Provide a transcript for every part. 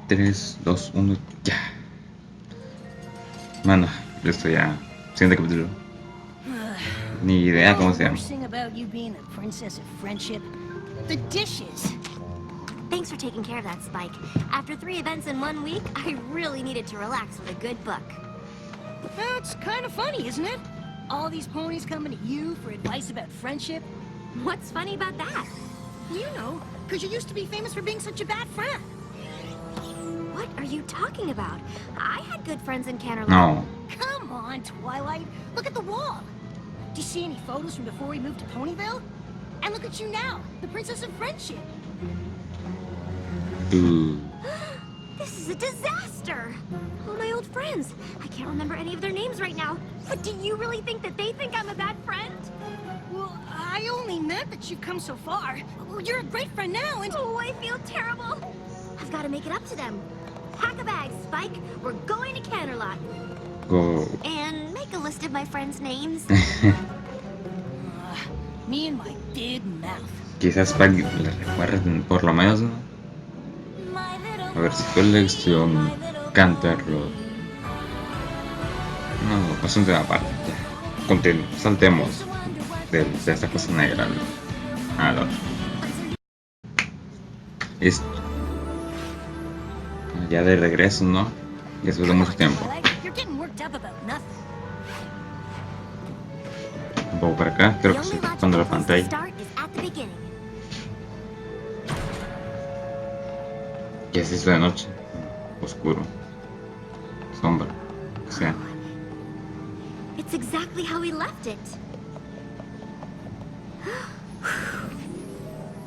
3, 2, 1, ya. Mano, listo ya. Siguiente capítulo. Ni idea cómo se llama. The dishes. Thanks for taking care of that, Spike. After 3 events in 1 week, I really needed to relax with a good book. That's kind of funny, isn't it? All these ponies coming to you for advice about friendship. What's funny about that? You know, because you used to be famous for being such a bad friend. What are you talking about? I had good friends in Canterlot. No. Come on, Twilight. Look at the wall. Do you see any photos from before we moved to Ponyville? And look at you now, the Princess of Friendship. This is a disaster! All my old friends. I can't remember any of their names right now. But do you really think that they think I'm a bad friend? Well, I only meant that you've come so far. Well, you're a great friend now, and... Oh, I feel terrible. I've got to make it up to them. Pack a bag, Spike. We're going to Canterlot. Go. And make a list of my friends' names. Me and my big mouth. Quizás Spike le recuerden por lo menos, ¿no? A ver si fue lección Canterlot. No, es un tema aparte. Saltemos de esta cosa negra a la otra. Esto. Ya de regreso, ¿no? Después de mucho tiempo. Un poco para acá, creo que se está tapando la pantalla. ¿Qué es eso de noche? Oscuro. Sombra. O sea. It's exactly how we left it.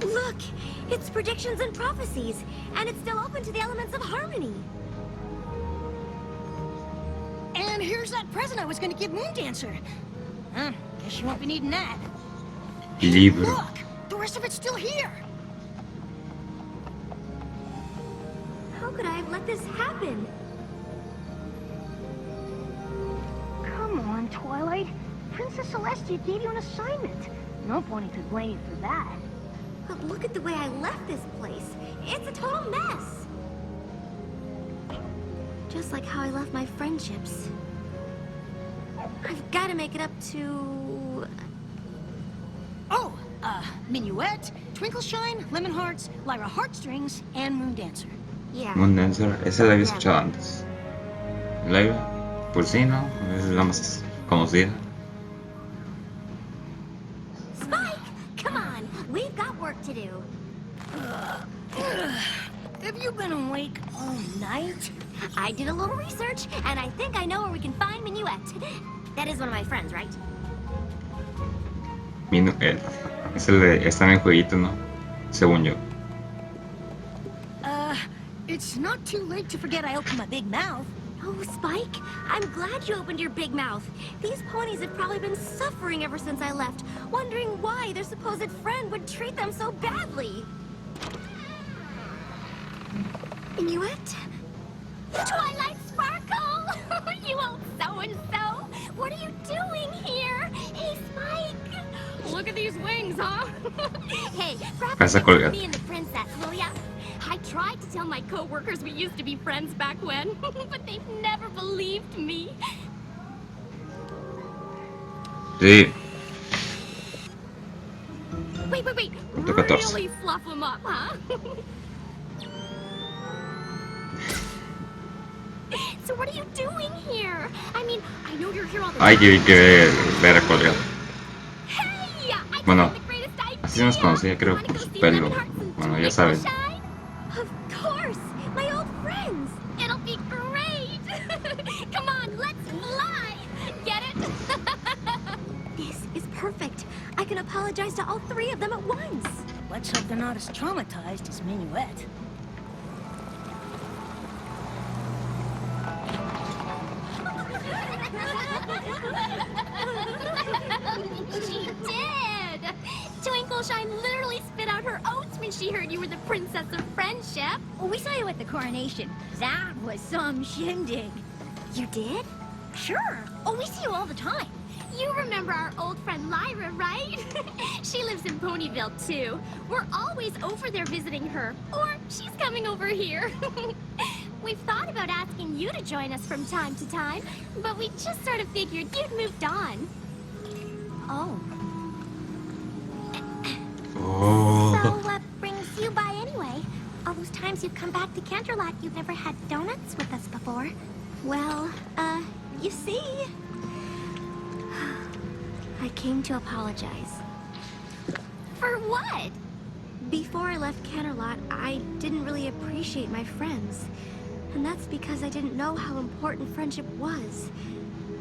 Look! It's predictions and prophecies, and it's still open to the elements of harmony. And here's that present I was going to give Moondancer. Guess you won't be needing that. Libro. Look! The rest of it's still here! How could I have let this happen? Come on, Twilight. Princess Celestia gave you an assignment. No pony could blame you for that. But look at the way I left this place. It's a total mess. Just like how I left my friendships. I've got to make it up to... Oh, Minuet, Twinkleshine, Lemon Hearts, Lyra Heartstrings, and Moondancer. Yeah. Moondancer, esa la había escuchado antes. Lyra, pues sí, ¿no? Es la más conocida. Spike, come on. We've got work to do. Have you been awake all night? I did a little research, and I think I know where we can find Minuet. That is one of my friends, right? Minuet. Es el de... Está en el jueguito, ¿no? Según yo. It's not too late to forget I opened my big mouth. Oh, Spike, I'm glad you opened your big mouth. These ponies have probably been suffering ever since I left, wondering why their supposed friend would treat them so badly. Minuet? Twilight Sparkle! You old so-and-so! What are you doing here? Hey, Spike! Look at these wings, huh? Hey, grab me and the princess, will ya? I tried to tell my co-workers we used to be friends back when, but they've never believed me. Sí. Wait. Punto 14. Really fluff them up, huh? So what are you doing here? I mean, I know you're here all the time. Ay, que ver a colgado. Hey, Bueno, así nos conocía, creo, por su pelo. Bueno, ya saben. Of course, my old friends. It'll be great. Come on, let's fly. Get it? This is perfect. I can apologize to all 3 of them at once. Let's hope they're not as traumatized as Minuet. She did! Twinkleshine literally spit out her oats when she heard you were the Princess of Friendship. We saw you at the coronation. That was some shindig. You did? Sure. Oh, we see you all the time. You remember our old friend Lyra, right? She lives in Ponyville, too. We're always over there visiting her. Or she's coming over here. We've thought about asking you to join us from time to time, but we just sort of figured you'd moved on. Oh. Oh. So what brings you by anyway? All those times you've come back to Canterlot, you've never had donuts with us before. Well, you see... I came to apologize. For what? Before I left Canterlot, I didn't really appreciate my friends. And that's because I didn't know how important friendship was.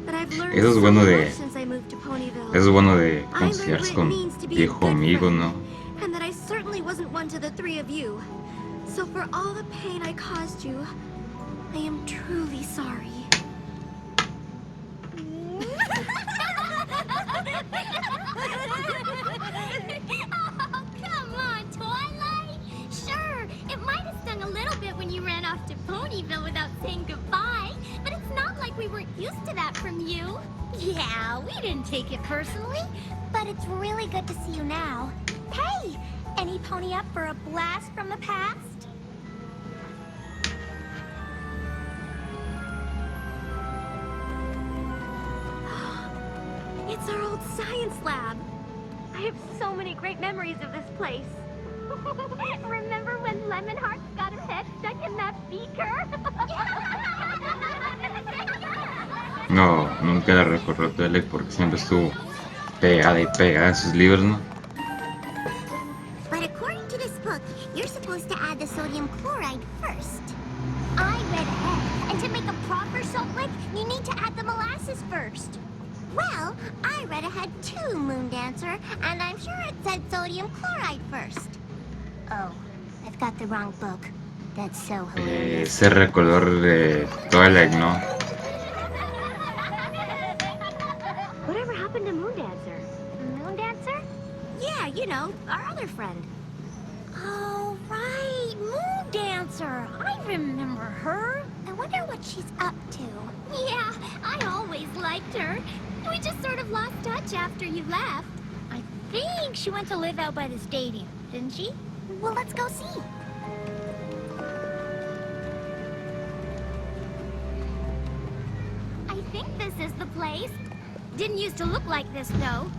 But I've learned Eso es so bueno much since I moved to Ponyville. Eso es bueno de I learned conciliarse what it con means to be a viejo good amigo, friend, ¿no? and that I certainly wasn't one to the three of you. So for all the pain I caused you, I am truly sorry. Oh, come on, Twilight! Sure, it might have stung a little bit when you ran off to Ponyville without saying goodbye, but it's not like we weren't used to that from you. Yeah, we didn't take it personally, but it's really good to see you now. Hey, any pony up for a blast from the past? It's our old science lab. I have so many great memories of this place. Remember when Lemonheart got her head stuck in that beaker? No, nunca la recordó Twilight porque siempre estuvo pegada y pegada en sus libros, ¿no? But according to this book, you're supposed to add the sodium chloride first. I read ahead, and to make a proper salt lick, you need to add the molasses first. Well, I read ahead too, Moondancer, and I'm sure it said sodium chloride first. Oh, I've got the wrong book. That's so hilarious. Se recordó de Twilight, ¿no? Whatever happened to Moondancer? Moondancer? Yeah, you know, our other friend. Oh, right, Moondancer. I remember her. I wonder what she's up to. Yeah, I always liked her. We just sort of lost touch after you left. I think she went to live out by the stadium, didn't she? Well, let's go see. I think this is the place. Didn't used to look like this, though.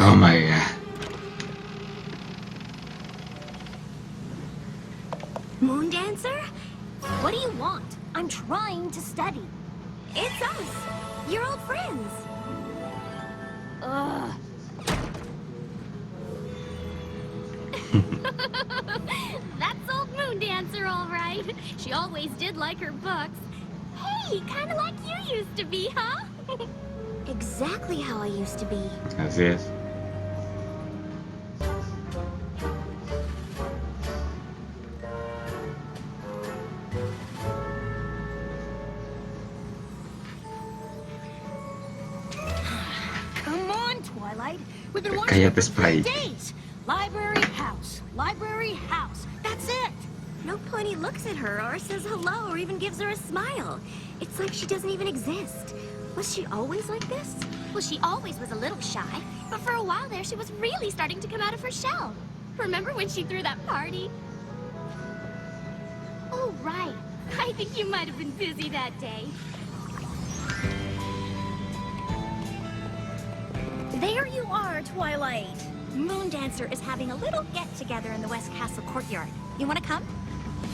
Oh my god. Moondancer? What do you want? I'm trying to study. It's us, your old friends. Ugh. That's old Moondancer, all right. She always did like her books. Hey, kind of like you used to be, huh? Exactly how I used to be. Así es. Come on, Twilight. We've been Cállate, watching for Sprite. 3 days. Library house. Library house. That's it. No pony looks at her or says hello or even gives her a smile. It's like she doesn't even exist. Was she always like this? Well, she always was a little shy, but for a while there, she was really starting to come out of her shell. Remember when she threw that party? Oh, right. I think you might have been busy that day. There you are, Twilight. Moondancer is having a little get-together in the West Castle courtyard. You want to come?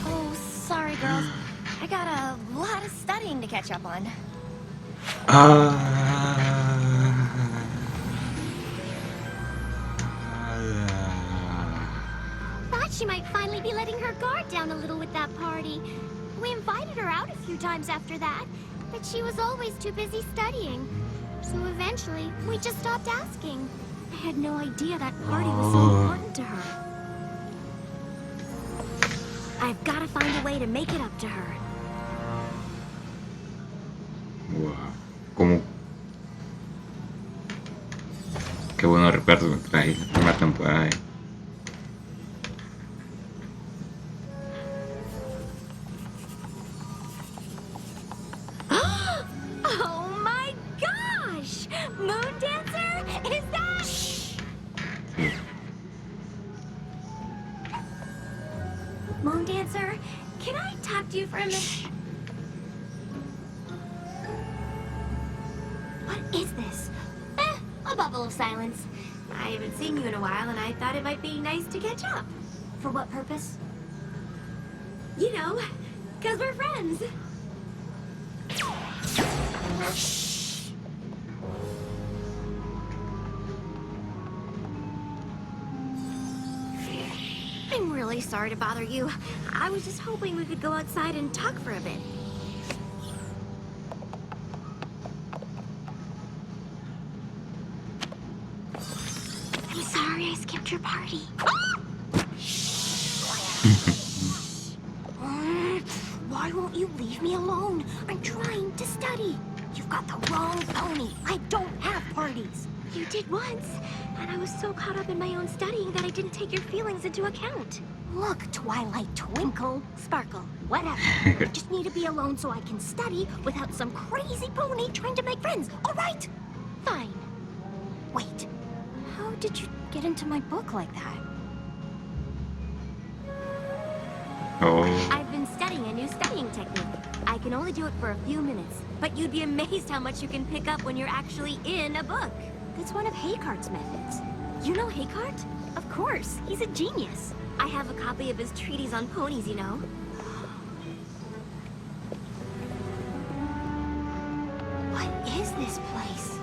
Oh, sorry, girls. I got a lot of studying to catch up on. Thought she might finally be letting her guard down a little with that party. We invited her out a few times after that, but she was always too busy studying. So eventually, we just stopped asking. I had no idea that party was so important to her. I've got to find a way to make it up to her. Wow. Como... Qué buenos recuerdos me trae la primera temporada. Oh, Moon Dancer, can I talk to you for a minute? What is this? A bubble of silence. I haven't seen you in a while, and I thought it might be nice to catch up. For what purpose? You know, 'cause we're friends. Shh. I'm really sorry to bother you. I was just hoping we could go outside and talk for a bit. I'm sorry I skipped your party. Why won't you leave me alone? I'm trying to study. You've got the wrong pony. I don't have parties. You did once, and I was so caught up in my own studying that I didn't take your feelings into account. Look, Twilight, Twinkle, Sparkle, whatever. I just need to be alone so I can study without some crazy pony trying to make friends, all right? Fine. Wait, how did you get into my book like that? Oh. I've been studying a new studying technique. I can only do it for a few minutes, but you'd be amazed how much you can pick up when you're actually in a book. That's one of Haycart's methods. You know Haycart? Of course, he's a genius. I have a copy of his treatise on ponies, you know. What is this place?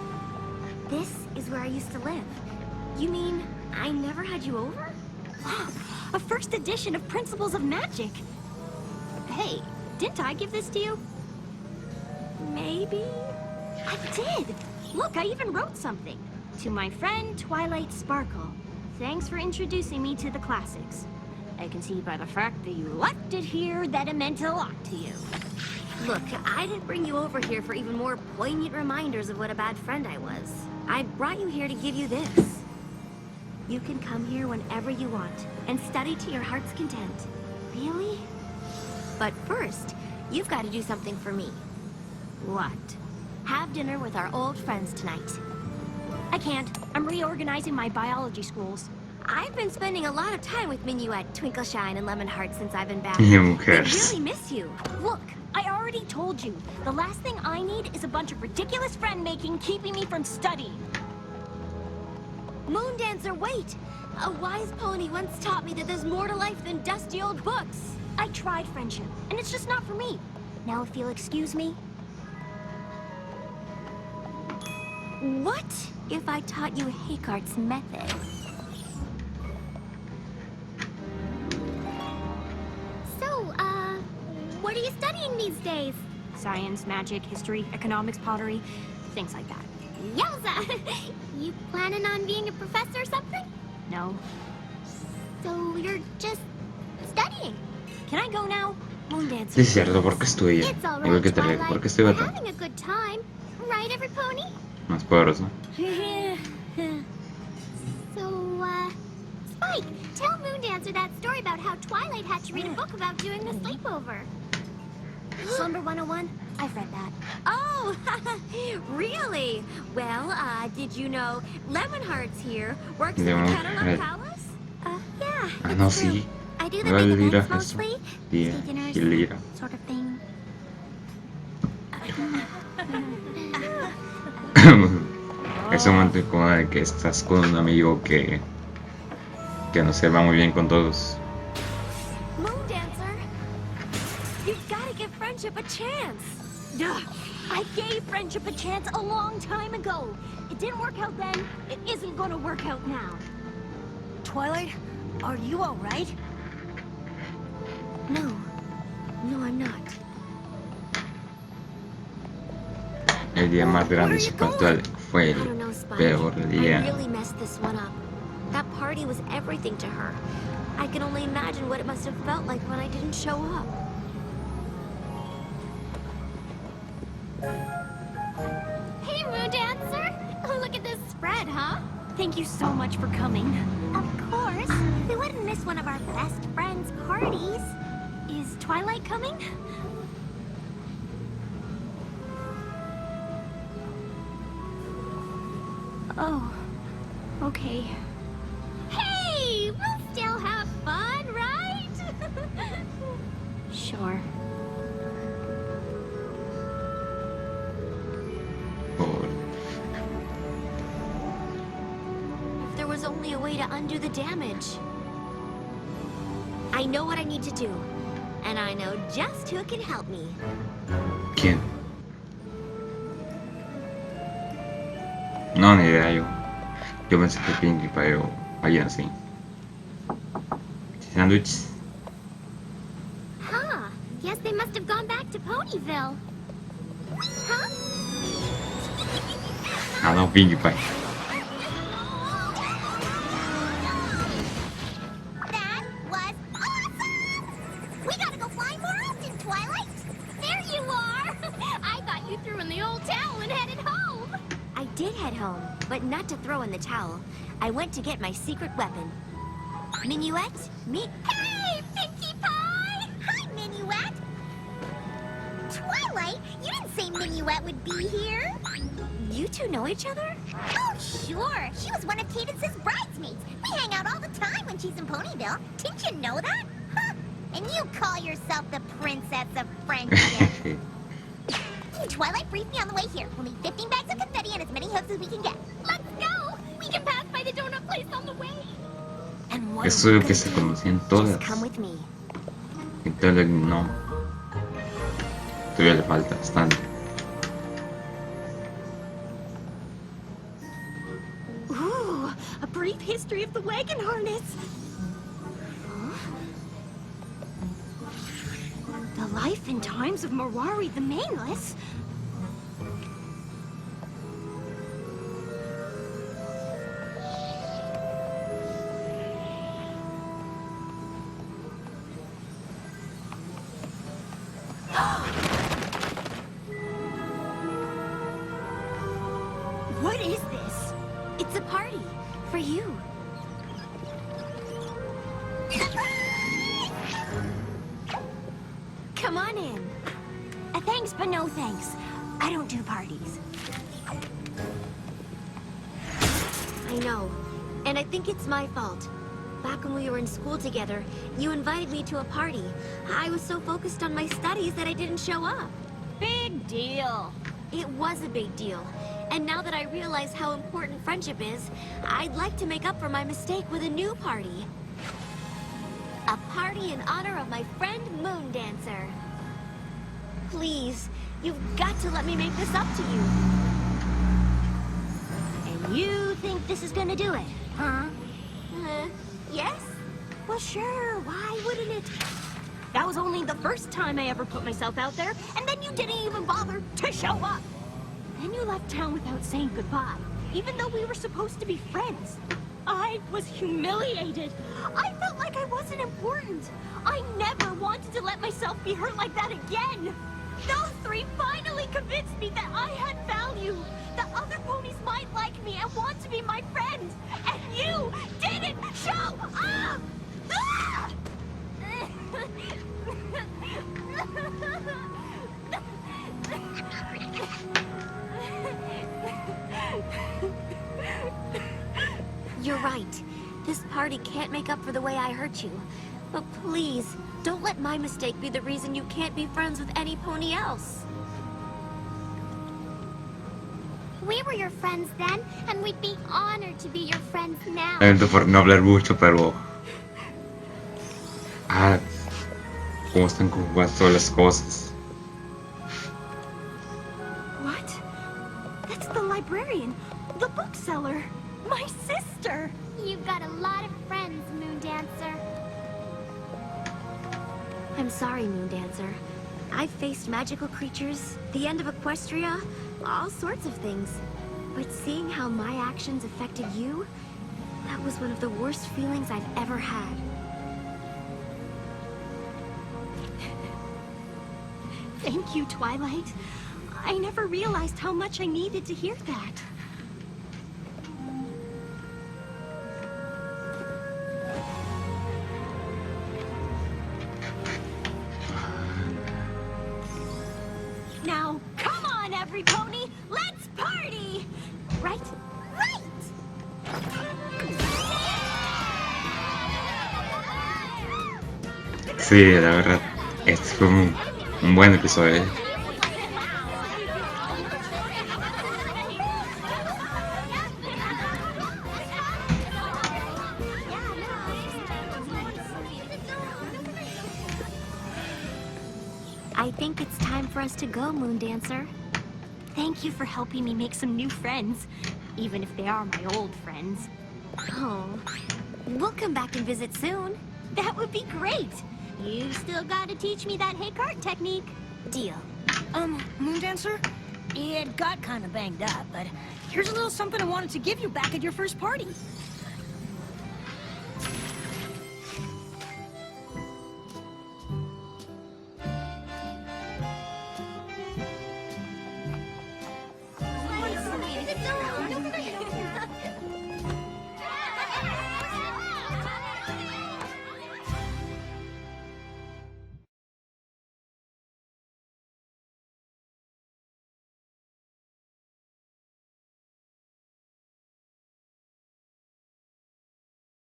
This is where I used to live. You mean I never had you over? A first edition of Principles of Magic. Hey, didn't I give this to you? Maybe? I did. Look, I even wrote something. To my friend Twilight Sparkle. Thanks for introducing me to the classics. I can see by the fact that you left it here that it meant a lot to you. Look, I didn't bring you over here for even more poignant reminders of what a bad friend I was. I brought you here to give you this. You can come here whenever you want and study to your heart's content. Really? But first, you've got to do something for me. What? Have dinner with our old friends tonight. I can't. I'm reorganizing my biology schools. I've been spending a lot of time with Minuet, Twinkleshine, and Lemonheart since I've been back. Who I cares? really miss you. Look, I already told you. The last thing I need is a bunch of ridiculous friend-making keeping me from studying. Moon Dancer, wait! A wise pony once taught me that there's more to life than dusty old books. I tried friendship, and it's just not for me. Now if you'll excuse me. What if I taught you Haycart's method? So, what are you studying these days? Science, magic, history, economics, pottery, things like that. Yowza! You planning on being a professor or something? No. So you're just studying? Can I go now? Moon Dancer. Sí, es cierto, porque estudia. It's all Igual right, que te Twilight. porque estoy We're gato. having a good time, right, every pony? Más poderoso. So, Spike, tell Moon Dancer that story about how Twilight had to read a book about doing the sleepover. Slumber 101? I've read that. Oh, really? Well, did you know Lemonheart's here works in the Cadillac Palace? Yeah, Ah, no, it's true. sí. I do the Igual big dirá events eso. mostly. Día State dinners, y Lira. sort of thing. Es un momento como de que estás con un amigo que no se va muy bien con todos. Moon Dancer, you've got to give friendship a chance. Duh. I gave friendship a chance a long time ago. It didn't work out then. It isn't gonna work out now. Twilight, are you all right? No, I'm not. El día más grande de su pastel fue I don't el know, Spike. peor I día. really messed this one up. That party was everything to her. I can only imagine what it must have felt like when I didn't show up. Hey, Moon Dancer! Look at this spread, huh? Thank you so much for coming. Of course. We wouldn't miss one of our best friends' parties. Is Twilight coming? Oh, okay. Hey! We'll still have fun, right? Sure. Pobre. If there was only a way to undo the damage. I know what I need to do. And I know just who can help me. ¿Quién? No, ni idea yo. Yo pensé que Pinkie Pie o alguien así. Sándwiches. Huh. Guess they must have gone back to Ponyville. Huh? Ah, no, Pinkie Pie. That was awesome! We gotta go flying more often, Twilight! There you are! I thought you threw in the old towel and headed home. I did head home, but not to throw in the towel. I went to get my secret weapon. Minuet, meet... Hey, Pinkie Pie! Hi, Minuet! Twilight, you didn't say Minuet would be here. You two know each other? Oh, sure. She was one of Cadence's bridesmaids. We hang out all the time when she's in Ponyville. Didn't you know that? Huh. And you call yourself the Princess of Friendship. Twilight briefed me on the way here. We'll need 15 bags of confetti and as many hooks as we can get. Let's go! We can pass by the donut place on the way. And what Eso es lo que se conocían todas. Just come with me. Y todavía no. Todavía le falta bastante. Ooh, a brief history of the wagon harness. The life and times of Marwari the Maneless. What is this? It's a party for you. Come on in. Thanks, but no thanks. I don't do parties. I know, and I think it's my fault. Back when we were in school together, you invited me to a party. I was so focused on my studies that I didn't show up. Big deal. It was a big deal. And now that I realize how important friendship is, I'd like to make up for my mistake with a new party. A party in honor of my friend Moon Dancer. Please, you've got to let me make this up to you. And you think this is gonna do it, huh? Yes? Well, sure, why wouldn't it? That was only the first time I ever put myself out there, and then you didn't even bother to show up. Then you left town without saying goodbye, even though we were supposed to be friends. I was humiliated. I felt like I wasn't important. I never wanted to let myself be hurt like that again. Those three finally convinced me that I had value, that other ponies might like me and want to be my friend. And you didn't show up! Ah! You're right. This party can't make up for the way I hurt you. But please, don't let my mistake be the reason you can't be friends with any pony else. We were your friends then, and we'd be honored to be your friends now. Lamento por no hablar mucho, pero... Ah, cómo están conjugadas todas las cosas. What? That's the librarian, the bookseller, my sister. You've got a lot of friends, Moon Dancer. I'm sorry, Moon Dancer. I've faced magical creatures, the end of Equestria, all sorts of things. But seeing how my actions affected you, that was one of the worst feelings I've ever had. Thank you, Twilight. I never realized how much I needed to hear that. Now, come on, every pony! Let's party! Right? Right! Sí, la verdad, Este fue un buen episodio. I think it's time for us to go, Moon Dancer. Thank you for helping me make some new friends, even if they are my old friends. Oh, we'll come back and visit soon. That would be great. You still gotta teach me that hay cart technique. Deal. Moon Dancer? It got kind of banged up, but here's a little something I wanted to give you back at your first party.